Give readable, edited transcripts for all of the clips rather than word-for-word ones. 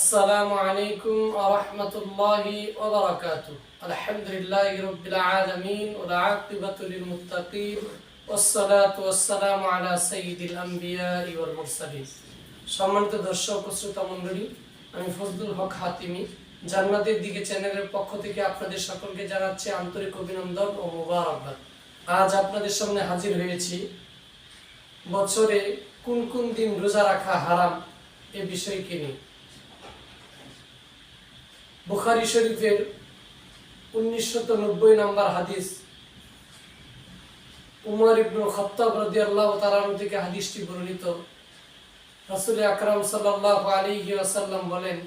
السلام عليكم ورحمة الله وبركاته. الحمد لله رب العالمين والعاقبة للمتقين والصلاة والسلام على سيد الأنبياء والمرسلين. সম্মানিত দর্শক ও শ্রোতা মণ্ডলী, আমি ফজলুল হক হাতিমি জান্নাতের দিকে চ্যানেলের পক্ষ থেকে আপনাদের সকলকে জানাচ্ছি আন্তরিক অভিনন্দন ও মোবারকবাদ। আজ আপনাদের সামনে হাজির হয়েছি বছরে কোন কোন দিন রোজা রাখা হারাম এ বিষয়কে নিয়ে। বুখারী শরীফের 1990 নম্বর হাদিস, উমর ইবনুল খাত্তাব রাদিয়াল্লাহু তাআলা আনহু থেকে হাদিসটি বর্ণিত। রাসূল আকরাম সাল্লাল্লাহু আলাইহি ওয়াসাল্লাম বলেন,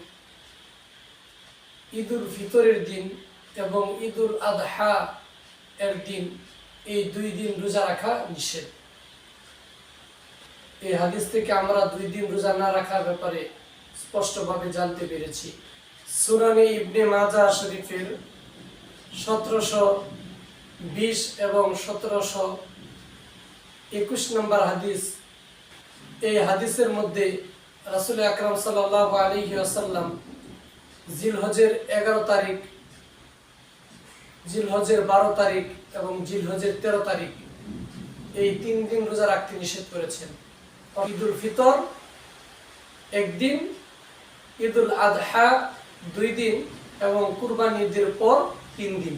ঈদুল ফিতরের দিন এবং ঈদুল আযহা এর দিন, এই দুই দিন রোজা রাখা নিষেধ। এই হাদিস থেকে আমরা দুই দিন রোজা না রাখার ব্যাপারে স্পষ্টভাবে জানতে পেরেছি। সুনানে ইবনে মাজাহ শরীফের 1720 এবং 1721 নম্বর হাদিস, এই হাদিসের মধ্যে রাসূল আকরাম সাল্লাল্লাহু আলাইহি ওয়াসাল্লাম জিলহজের 11 তারিখ, জিলহজের 12 তারিখ এবং জিলহজের 13 তারিখ এই 3 দিন রোজা রাখতে নিষেধ করেছেন। ঈদুল ফিতর একদিন, ঈদুল আযহা 2 দিন এবং কুরবানি ঈদের পর 3 দিন,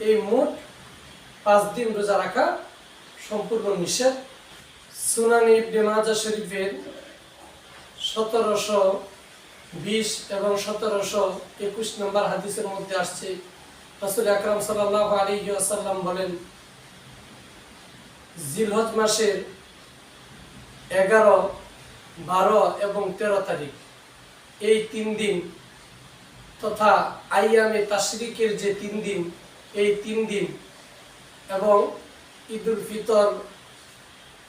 এই মোট 5 দিন রোজা রাখা সম্পূর্ণ নিষেধ। সুনানে ইবনে মাজাহ শরীফের 1720 এবং 1721 নম্বর হাদিসের মধ্যে আসছে, রাসূল আকরাম সাল্লাল্লাহু আলাইহি ওয়াসাল্লাম বলেন, জিলহজ মাসের 11, 12 এবং 13 তারিখ এই 3 দিন তথা আইয়ামে তাশরিকের যে 3 দিন, এই 3 দিন এবং ঈদুল ফিতর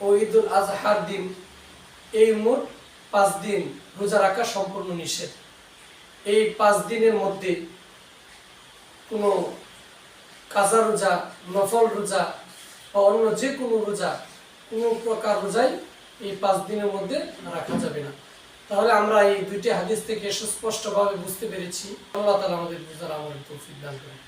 ও ঈদুল আযহার দিন, এই মোট 5 দিন রোজা রাখা সম্পূর্ণ নিষেধ। এই 5 দিনের মধ্যে কোনো কাজা রোজা, নফল রোজা বা অন্য যে কোনো রোজা, কোনো প্রকার রোজাই এই 5 দিনের মধ্যে রাখা যাবে না। তাহলে আমরা এই দুইটি হাদিস থেকে সুস্পষ্টভাবে বুঝতে পেরেছি। আল্লাহ তাআলা আমাদের বুঝার আমলের তৌফিক দান করুন।